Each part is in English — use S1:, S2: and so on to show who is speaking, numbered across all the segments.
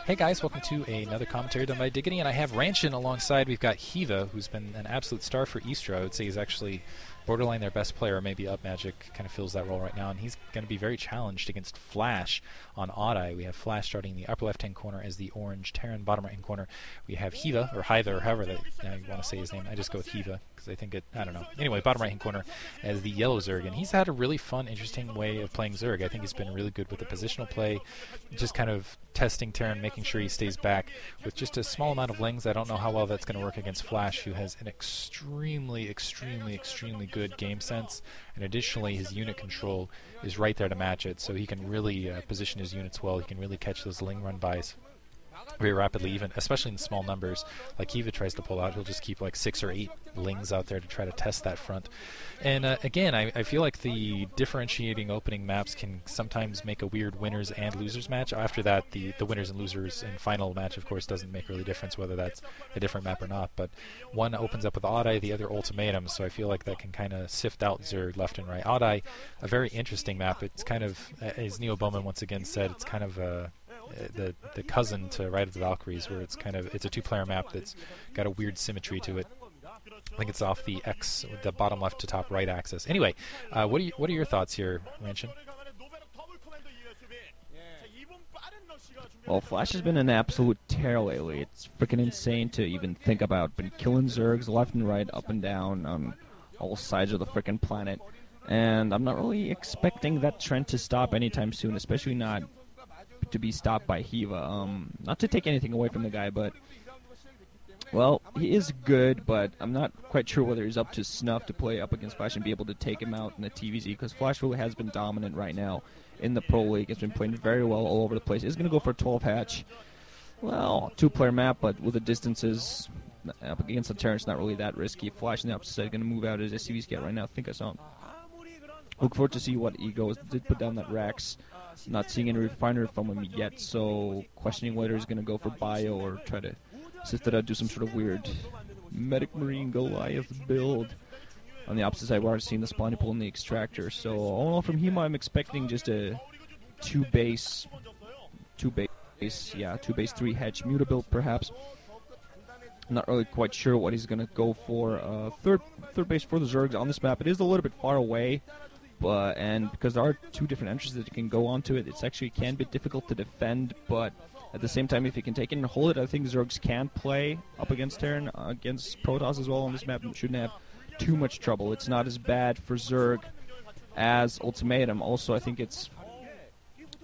S1: Hey guys, welcome to another commentary done by Diggity, and I have Ranchin alongside. We've got Hyvaa, who's been an absolute star for Easter. I would say he's actually borderline their best player, maybe Up Magic kind of fills that role right now, and he's going to be very challenged against Flash on oddeye. We have Flash starting in the upper left-hand corner as the orange terran, bottom right-hand corner. We have Hyvaa, or Hyvaa, or however that you want to say his name. I just go with Hyvaa because I think I don't know. Anyway, bottom right-hand corner as the yellow zerg, and he's had a really fun, interesting way of playing zerg. I think he's been really good with the positional play, just kind of testing terran, making sure he stays back with just a small amount of lings. I don't know how well that's going to work against Flash, who has an extremely good game sense, and additionally his unit control is right there to match it, so he can really position his units well. He can really catch those ling run-bys very rapidly, even especially in small numbers. Like Hyvaa tries to pull out, he'll just keep like 6 or 8 lings out there to try to test that front. And again, I feel like the differentiating opening maps can sometimes make a weird winners and losers match. After that, the winners and losers in final match, of course, doesn't make really difference whether that's a different map or not. But one opens up with oddeye, the other ultimatum, so I feel like that can kind of sift out zerg left and right. Oddeye, a very interesting map. It's kind of, as Neo Bowman once again said, it's kind of the cousin to Ride of the Valkyries, where it's a two-player map that's got a weird symmetry to it. I think it's off the the bottom left to top right axis. Anyway, what are your thoughts here, Ranchin?
S2: Well, Flash has been an absolute tear lately. It's freaking insane to even think about. Been killing zergs left and right, up and down, on all sides of the freaking planet. And I'm not really expecting that trend to stop anytime soon, especially not to be stopped by Hyvaa. Not to take anything away from the guy, but well, he is good, but I'm not quite sure whether he's up to snuff to play up against Flash and be able to take him out in the TVZ, because Flash really has been dominant right now in the Pro League. It's been playing very well all over the place. He's going to go for a 12 hatch. Well, two-player map, but with the distances up against the Terran, it's not really that risky. Flash on the opposite side going to move out as SCVs get right now. I think I saw him. Look forward to see what he goes. Did put down that Rax. Not seeing any refinery from him yet, so questioning whether he's going to go for bio or try to sift it out, do some sort of weird Medic Marine Goliath build. On the opposite side, we're already seeing the spawning pool and the extractor. So all in all, from Hyvaa, I'm expecting just a two base 3 hedge muta build perhaps. I'm not really quite sure what he's going to go for. Third base for the Zergs on this map. It is a little bit far away. And because there are 2 different entrances that you can go onto it, it's actually can be difficult to defend, but at the same time, if you can take it and hold it, I think Zergs can play up against Terran, against Protoss as well on this map, and shouldn't have too much trouble. It's not as bad for Zerg as Ultimatum. Also, I think it's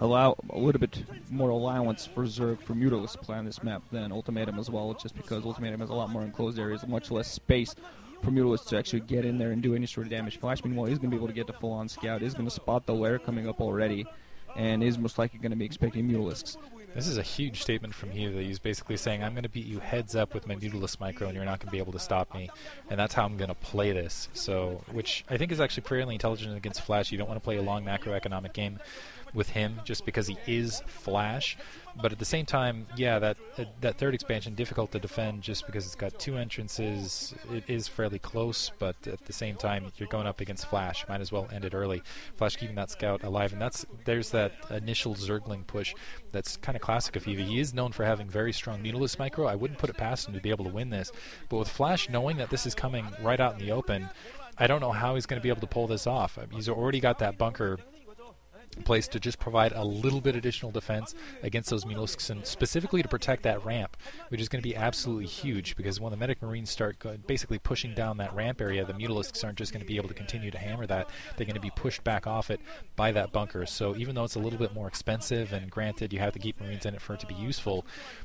S2: allow a little bit more allowance for Zerg for Mutalisk play on this map than Ultimatum as well, just because Ultimatum has a lot more enclosed areas, much less space for Mutalisk to actually get in there and do any sort of damage. Flash, meanwhile, is going to be able to get the full-on scout, is going to spot the lair coming up already, and is most likely going to be expecting Mutalisks.
S1: This is a huge statement from Hyvaa. He's basically saying, I'm going to beat you heads up with my Mutalisk micro, and you're not going to be able to stop me, and that's how I'm going to play this. So, which I think is actually fairly intelligent against Flash. You don't want to play a long macroeconomic game with him just because he is Flash. But at the same time, yeah, that third expansion, difficult to defend just because it's got 2 entrances. It is fairly close, but at the same time, you're going up against Flash. Might as well end it early. Flash keeping that scout alive, and there's that initial Zergling push that's kind of classic of Hyvaa. He is known for having very strong Mutalisk micro. I wouldn't put it past him to be able to win this. But with Flash knowing that this is coming right out in the open, I don't know how he's going to be able to pull this off. I mean, he's already got that bunker place to just provide a little bit additional defense against those Mutalisks, and specifically to protect that ramp, which is going to be absolutely huge, because when the Medic Marines start basically pushing down that ramp area, the Mutalisks aren't just going to be able to continue to hammer that. They're going to be pushed back off it by that bunker. So even though it's a little bit more expensive, and granted you have to keep Marines in it for it to be useful,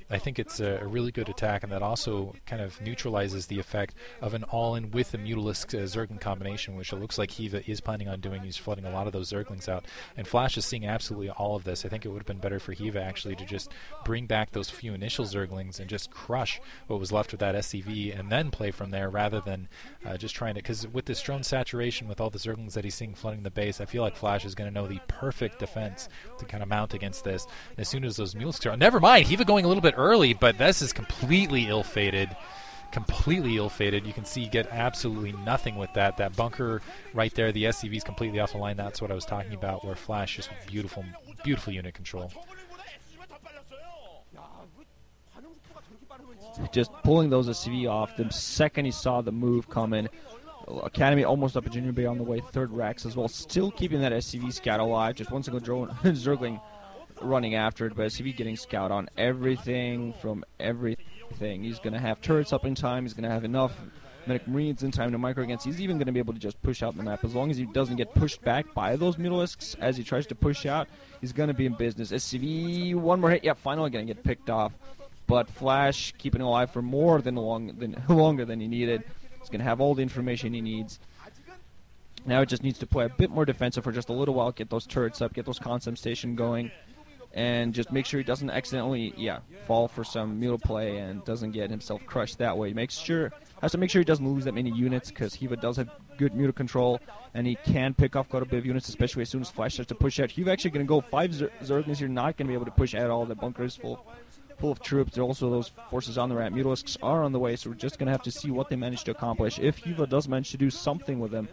S1: I think it's a really good attack, and that also kind of neutralizes the effect of an all-in with the Mutalisk Zergling combination, which it looks like Hyvaa is planning on doing. He's flooding a lot of those Zerglings out, and Flash is seeing absolutely all of this. I think it would have been better for Hyvaa actually to just bring back those few initial Zerglings and just crush what was left of that SCV and then play from there, rather than just trying to, because with this drone saturation, with all the Zerglings that he's seeing flooding the base, I feel like Flash is going to know the perfect defense to kind of mount against this. And as soon as those Mutalisks are, never mind, Hyvaa going a little bit early, but this is completely ill-fated. Completely ill-fated. You can see you get absolutely nothing with that. That bunker right there, the SCV is completely off the line. That's what I was talking about, where Flash just beautiful unit control.
S2: Just pulling those SCV off the second he saw the move coming. Academy almost up a Junior Bay on the way, third Rex as well, still keeping that SCV scout alive. Just one single drone, Zergling running after it, but SCV getting scout on everything from everything. He's going to have turrets up in time, he's going to have enough Medic Marines in time to micro against. He's even going to be able to just push out the map. As long as he doesn't get pushed back by those Mutalisks as he tries to push out, he's going to be in business. SCV, one more hit, yeah, finally going to get picked off. But Flash keeping alive for more than longer than he needed. He's going to have all the information he needs. Now it just needs to play a bit more defensive for just a little while, get those turrets up, get those concept station going, and just make sure he doesn't accidentally, fall for some mutal play and doesn't get himself crushed that way. Has to make sure he doesn't lose that many units, because Hyvaa does have good mutal control, and he can pick off quite a bit of units, especially as soon as Flash starts to push out. Hyvaa actually going to go 5 Zerglings here, not going to be able to push at all. The bunker is full of troops. There are also those forces on the ramp. Mutalisks are on the way, so we're just going to have to see what they manage to accomplish. If Hyvaa does manage to do something with them,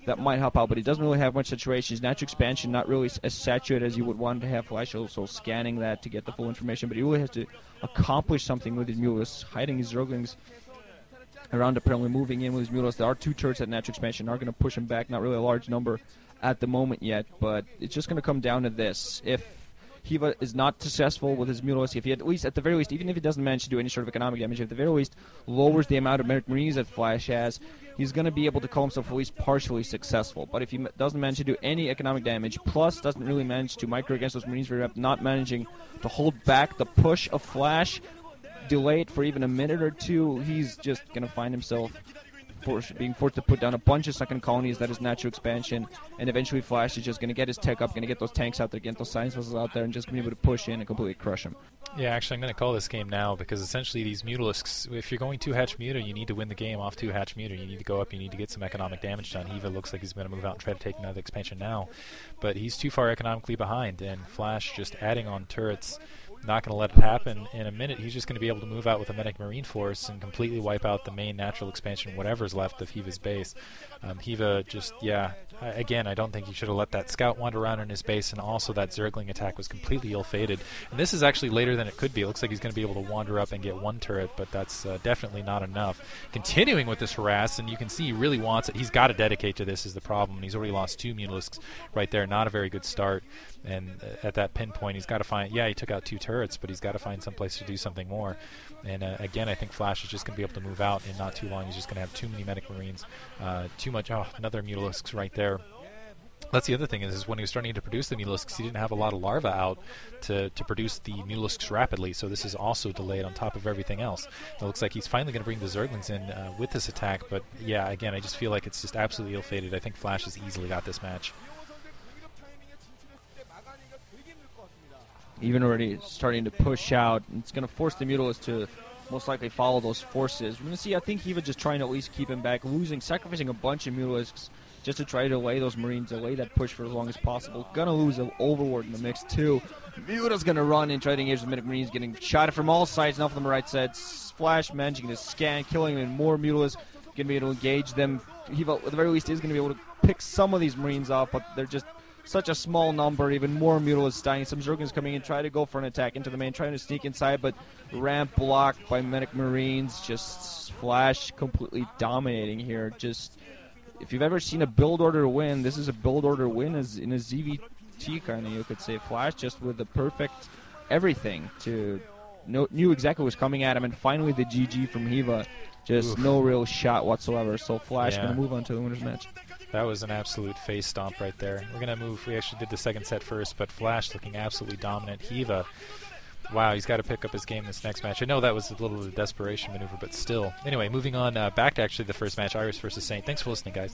S2: that might help out, but he doesn't really have much saturation. His natural expansion not really as saturated as you would want to have. Flash also scanning that to get the full information, but he really has to accomplish something with his Mutalisks, hiding his Zerglings around, apparently moving in with his Mutalisks. There are 2 turrets at natural expansion, are going to push him back. Not really a large number at the moment yet, but it's just going to come down to this. If Hyvaa is not successful with his Mutalisks, if he at the very least, even if he doesn't manage to do any sort of economic damage, if at the very least lowers the amount of Medic Marines that Flash has, he's going to be able to call himself at least partially successful. But if he doesn't manage to do any economic damage, plus doesn't really manage to micro against those Marines very up, not managing to hold back the push of Flash, delay it for even a minute or two, he's just going to find himself being forced to put down a bunch of second colonies. That is natural expansion, and eventually Flash is just going to get his tech up, going to get those tanks out there, get those science vessels out there, and just going to be able to push in and completely crush him.
S1: Yeah, actually, I'm going to call this game now, because essentially these Mutalisks, if you're going 2-hatch Muta, you need to win the game off 2-hatch Muta. You need to go up, you need to get some economic damage done. Hyvaa looks like he's going to move out and try to take another expansion now, but he's too far economically behind, and Flash just adding on turrets, not going to let it happen. In a minute, he's just going to be able to move out with a Medic Marine force and completely wipe out the main natural expansion, whatever's left of Hyvaa's base. Hyvaa just, again, I don't think he should have let that scout wander around in his base, and also that Zergling attack was completely ill-fated. And this is actually later than it could be. It looks like he's going to be able to wander up and get 1 turret, but that's definitely not enough. Continuing with this harass, and you can see he really wants it. He's got to dedicate to this is the problem, and he's already lost 2 Mutalisks right there. Not a very good start. And at that pinpoint, he's got to find, he took out 2 turrets, but he's got to find some place to do something more. And again, I think Flash is just going to be able to move out in not too long. He's just going to have too many Medic Marines, too much, another Mutalisks right there. That's the other thing is when he was starting to produce the Mutalisks, he didn't have a lot of larvae out to produce the Mutalisks rapidly, so this is also delayed on top of everything else. It looks like he's finally going to bring the Zerglings in with this attack, but again, I just feel like it's just absolutely ill-fated. I think Flash has easily got this match.
S2: Even already starting to push out, it's going to force the Mutalisks to most likely follow those forces. We're going to see, I think Hyvaa just trying to at least keep him back, sacrificing a bunch of Mutalisks just to try to delay those Marines, delay that push for as long as possible. Gonna lose an Overlord in the mix too. Muta's gonna run and try to engage the Medic Marines, getting shot from all sides, now from the right side. Flash managing to scan, killing him, and more Mutalisks gonna be able to engage them. Hyvaa, at the very least, is gonna be able to pick some of these Marines off, but they're just such a small number. Even more Mutalisks dying. Some Zerglings coming in, try to go for an attack into the main, trying to sneak inside, but ramp blocked by Medic Marines. Just Flash completely dominating here. Just, if you've ever seen a build order win, this is a build order win as in a ZVT kind of, you could say. Flash just with the perfect everything to knew exactly what was coming at him, and finally the GG from Hyvaa. Just no real shot whatsoever. So Flash going to move on to the winner's match.
S1: That was an absolute face stomp right there. We're going to move. We actually did the second set first, but Flash looking absolutely dominant. Hyvaa, wow, he's got to pick up his game this next match. I know that was a little bit of a desperation maneuver, but still. Anyway, moving on back to actually the first match, Iris versus Saint. Thanks for listening, guys.